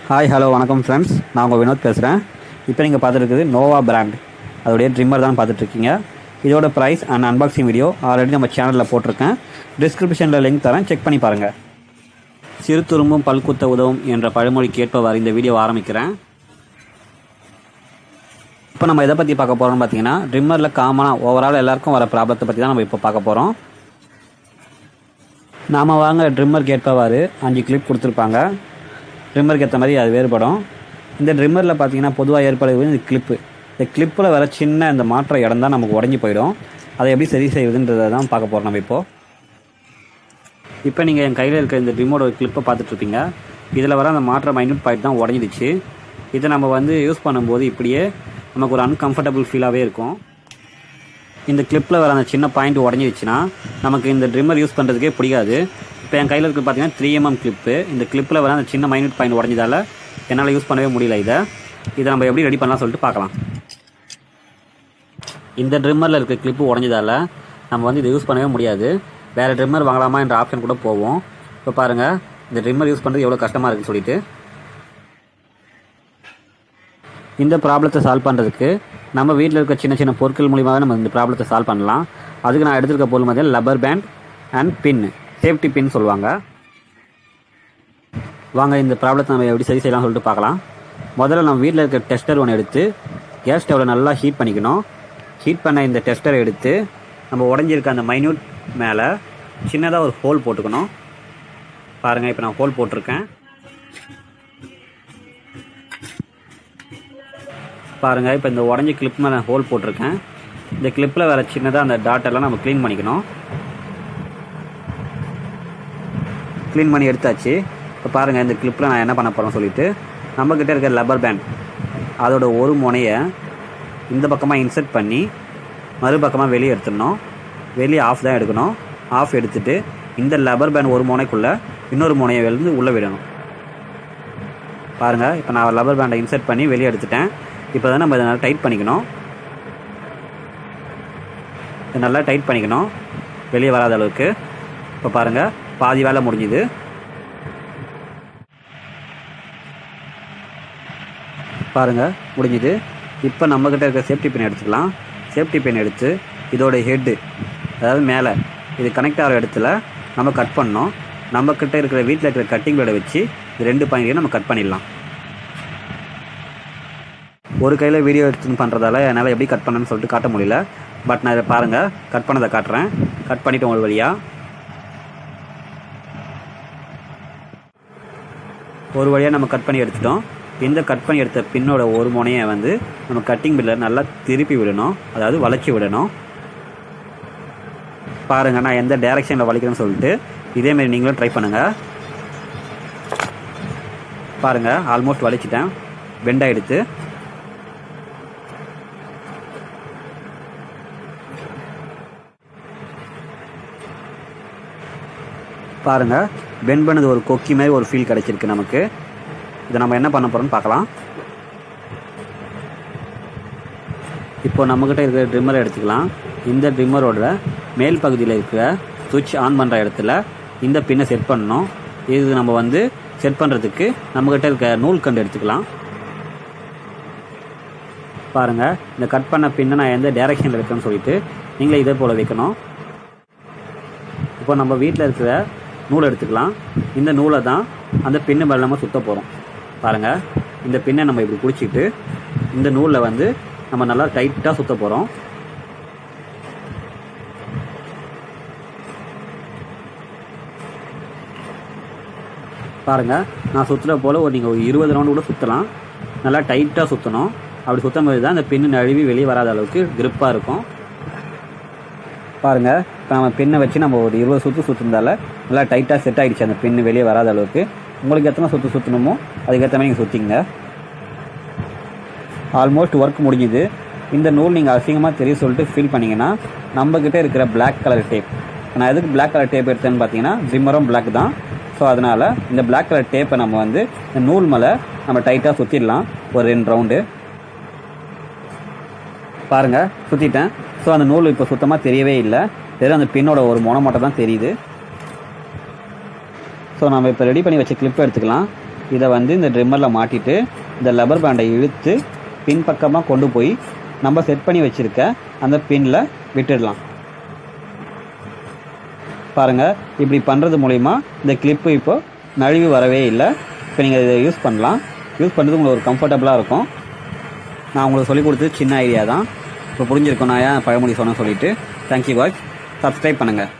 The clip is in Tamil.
ஹாய் ஹலோ வணக்கம் ஃப்ரெண்ட்ஸ், நான் உங்கள் வினோத் பேசுகிறேன். இப்போ நீங்கள் பார்த்துருக்குது நோவா பிராண்ட் அதோடைய ட்ரிம்மர் தான் பார்த்துட்ருக்கீங்க. இதோட price and unboxing video already நம்ம சேனலில் போட்டிருக்கேன். டிஸ்கிரிப்ஷனில் லிங்க் தரேன், செக் பண்ணி பாருங்கள். சிறு துரும்பும் பல்குத்த உதவும் என்ற பழமொழிக்கு ஏற்பவாறு இந்த வீடியோ ஆரம்பிக்கிறேன். இப்போ நம்ம எதை பற்றி பார்க்க போகிறோம்னு பார்த்தீங்கன்னா, ட்ரிம்மரில் காமனாக ஓவரால் எல்லாருக்கும் வர ப்ராப்ளத்தை பற்றி தான் நம்ம இப்போ பார்க்க போகிறோம். நாம் வாங்க ட்ரிம்மருக்கு ஏற்பவாறு 5 கிளிப் கொடுத்துருப்பாங்க. ட்ரிம்மருக்கு ஏற்ற மாதிரி அது வேறுபடும். இந்த ட்ரிம்மரில் பார்த்தீங்கன்னா பொதுவாக ஏற்படுவது இந்த கிளிப்பு. இந்த கிளிப்பில் வர சின்ன இந்த மாற்ற இடம் தான் நமக்கு உடஞ்சி போயிடும். அதை எப்படி சரி செய்வதுன்றதை தான் பார்க்க போகிறோம் நம்ம இப்போ நீங்கள் என் கையில் இருக்கிற இந்த ரிமோட் கிளிப்பை பார்த்துட்ருப்பீங்க. இதில் வர அந்த மாற்ற மைனூட் பாயிண்ட் தான் உடஞ்சிடுச்சு. இதை நம்ம யூஸ் பண்ணும்போது இப்படியே நமக்கு ஒரு அன்கம்ஃபர்டபுள் ஃபீலாகவே இருக்கும். இந்த கிளிப்பில் வர அந்த சின்ன பாயிண்ட் உடஞ்சிடுச்சுன்னா நமக்கு இந்த ட்ரிம்மர் யூஸ் பண்ணுறதுக்கே பிடிக்காது. இப்போ என் கையில் இருக்க பார்த்தீங்கன்னா 3mm கிளிப்பு. இந்த கிளிப்பில் வர அந்த சின்ன மைனூட் பாயிண்ட் உடஞ்சதால் என்னால் யூஸ் பண்ணவே முடியல. இதை நம்ம எப்படி ரெடி பண்ணலாம் சொல்லிட்டு பார்க்கலாம். இந்த ட்ரிம்மரில் இருக்க கிளிப்பு உடஞ்சதால் நம்ம இதை யூஸ் பண்ணவே முடியாது. வேறு ட்ரிம்மர் வாங்கலாமா என்ற ஆப்ஷன் கூட போவோம். இப்போ பாருங்கள், இந்த ட்ரிம்மர் யூஸ் பண்ணுறது எவ்வளோ கஷ்டமாக இருக்குன்னு சொல்லிட்டு. இந்த ப்ராப்ளத்தை சால்வ் பண்ணுறதுக்கு நம்ம வீட்டில் இருக்க சின்ன சின்ன பொருட்கள் மூலியமாகவே நம்ம இந்த ப்ராப்ளத்தை சால்வ் பண்ணலாம். அதுக்கு நான் எடுத்துருக்க பொருள் மாதிரி rubber band and pin, safety pin சொல்லுவாங்க. வாங்க இந்த ப்ராப்ளத்தை நம்ம எப்படி சரி செய்யலாம் சொல்லிட்டு பார்க்கலாம். முதல்ல நம்ம வீட்டில் இருக்க டெஸ்டர் ஒன்று எடுத்து கேஸ் ஸ்டவ்வில் நல்லா ஹீட் பண்ணிக்கணும். ஹீட் பண்ண இந்த டெஸ்டரை எடுத்து நம்ம உடஞ்சிருக்க அந்த மைன்யூட் மேலே சின்னதாக ஒரு ஹோல் போட்டுக்கணும். பாருங்கள், இப்போ நான் ஹோல் போட்டிருக்கேன். பாருங்கள், இப்போ இந்த உடஞ்சி கிளிப் மேலே ஹோல் போட்டிருக்கேன். இந்த கிளிப்பில் வேறு சின்னதாக அந்த டாட்டெல்லாம் நம்ம க்ளீன் பண்ணிக்கணும். க்ளீன் பண்ணி எடுத்தாச்சு. இப்போ பாருங்கள், இந்த கிளிப்பில் நான் என்ன பண்ண போகிறேன்னு சொல்லிவிட்டு நம்மக்கிட்ட இருக்கிற லப்பர் பேண்ட் அதோட ஒரு முனையை இந்த பக்கமாக இன்சர்ட் பண்ணி மறுபக்கமாக வெளியே எடுத்துடணும். வெளியே ஆஃப் தான் எடுக்கணும். ஆஃப் எடுத்துகிட்டு இந்த லப்பர் பேண்ட் ஒரு முனைக்குள்ளே இன்னொரு முனையை உள்ளே விடணும். பாருங்கள், இப்போ நான் லப்பர் பேண்டை இன்சர்ட் பண்ணி வெளியே எடுத்துட்டேன். இப்போ தான் நம்ம இதை நல்லா டைட் பண்ணிக்கணும். இதை நல்லா டைட் பண்ணிக்கணும் வெளியே வராத அளவுக்கு. இப்போ பாருங்கள், பாதி வேலை முடிஞ்சுது. பாருங்கள், முடிஞ்சுது. இப்போ நம்மக்கிட்ட இருக்க சேஃப்டி பின் எடுத்துக்கலாம். சேஃப்டி பின் எடுத்து இதோட ஹெட்டு, அதாவது மேலே இது கனெக்ட் ஆகிற இடத்துல நம்ம கட் பண்ணோம். நம்மக்கிட்ட இருக்கிற வீட்டில் இருக்கிற கட்டிங் பிளேடை வச்சு இது 2 பாயிண்ட்டையும் நம்ம கட் பண்ணிடலாம். ஒரு கையில் வீடியோ எடுத்து பண்ணுறதால என்னால் எப்படி கட் பண்ணணும்னு சொல்லிட்டு காட்ட முடியல. பட் நான் இதை பாருங்கள், கட் பண்ணதை காட்டுறேன். கட் பண்ணிவிட்டு ஒரு வழியாக நம்ம கட் பண்ணி எடுத்துட்டோம். இந்த கட் பண்ணி எடுத்த பின்னோட ஒரு முனையை நம்ம கட்டிங் பில்ல நல்லா திருப்பி விடணும், அதாவது வளைச்சி விடணும். பாருங்கள், நான் எந்த டைரெக்ஷனில் வளைக்கிறேன்னு சொல்லிட்டு இதேமாரி நீங்களும் ட்ரை பண்ணுங்கள். பாருங்கள், ஆல்மோஸ்ட் வளைச்சிட்டேன். பெண்ட் ஆகிடுத்து. பாருங்கள், பெண்ட் பண்ணது ஒரு கொக்கி மாதிரி ஒரு ஃபீல் கிடச்சிருக்கு நமக்கு. இதை நம்ம என்ன பண்ண போகிறோம்னு பார்க்கலாம். இப்போ நம்மக்கிட்ட இருக்கிற ட்ரிம்மரை எடுத்துக்கலாம். இந்த ட்ரிம்மரோட மேல் பகுதியில் இருக்கிற சுவிட்ச் ஆன் பண்ணுற இடத்துல இந்த பின்னை செட் பண்ணணும். இது நம்ம செட் பண்ணுறதுக்கு நம்மக்கிட்ட இருக்க நூல் கண்டு எடுத்துக்கலாம். பாருங்கள், இந்த கட் பண்ண பின்னை நான் எந்த டைரெக்ஷனில் இருக்கேன்னு சொல்லிட்டு நீங்களே இதே போல் வைக்கணும். இப்போ நம்ம வீட்டில் இருக்கிற நூல் எடுத்துக்கலாம். இந்த நூலை தான் அந்த பின்னு மேலே நம்ம சுற்ற போகிறோம். பாருங்கள், இந்த பின்னை நம்ம இப்படி பிடிச்சிட்டு இந்த நூலில் நம்ம நல்லா டைட்டாக சுற்ற போகிறோம். பாருங்கள், நான் சுற்றுற போல் நீங்கள் ஒரு 20 ரவுண்டு கூட சுற்றலாம். நல்லா டைட்டாக சுற்றணும். அப்படி சுற்றும் போது தான் இந்த பின்னு நழுவி வெளியே வராத அளவுக்கு கிரிப்பாக இருக்கும். பாருங்கள், இப்போ நம்ம பின்னை வச்சு நம்ம ஒரு 20 சுற்று சுற்றுறதால நல்லா டைட்டாக செட் ஆகிடுச்சு. அந்த பின்னு வெளியே வராத அளவுக்கு. உங்களுக்கு எத்தனை சுற்று சுற்றணுமோ அதுக்கேற்ற மாதிரி நீங்கள் சுற்றிங்க. ஆல்மோஸ்ட் ஒர்க் முடிஞ்சுது. இந்த நூல் நீங்கள் அசிங்கமாக தெரிய சொல்லிட்டு ஃபீல் பண்ணிங்கன்னா நம்மக்கிட்ட இருக்கிற பிளாக் கலர் டேப், நான் எதுக்கு பிளாக் கலர் டேப் எடுத்தேன்னு பார்த்தீங்கன்னா ட்ரிம்மரும் பிளாக் தான். ஸோ அதனால் இந்த பிளாக் கலர் டேப்பை நம்ம இந்த நூல் மேலே நம்ம டைட்டாக சுற்றிடலாம் ஒரு 2 ரவுண்டு. பாருங்கள், சுற்றிட்டேன். ஸோ அந்த நூல் இப்போ சுத்தமாக தெரியவே இல்லை. வெறும் அந்த பின்னோட ஒரு முனை மட்டும் தான் தெரியுது. ஸோ நம்ம இப்போ ரெடி பண்ணி வச்ச கிளிப்பை எடுத்துக்கலாம். இதை வந்து இந்த ட்ரிம்மரில் மாட்டிட்டு இந்த லப்பர் பேண்டை இழுத்து பின்பக்கமாக கொண்டு போய் நம்ம செட் பண்ணி வச்சுருக்க அந்த பின்னில் விட்டுடலாம். பாருங்கள், இப்படி பண்ணுறது மூலிமா இந்த கிளிப்பு இப்போ நழுவி வரவே இல்லை. இப்போ நீங்கள் இதை யூஸ் பண்ணலாம். யூஸ் பண்ணுறது உங்களுக்கு ஒரு கம்ஃபர்டபுளாக இருக்கும். நான் உங்களுக்கு சொல்லிக் கொடுத்தது சின்ன ஐடியா தான். இப்போ புரிஞ்சிருக்கோம் நான் ஏன் பழமொழி சொன்னேன்னு சொல்லிட்டு. Thank you watch. சப்ஸ்கிரைப் பண்ணுங்கள்.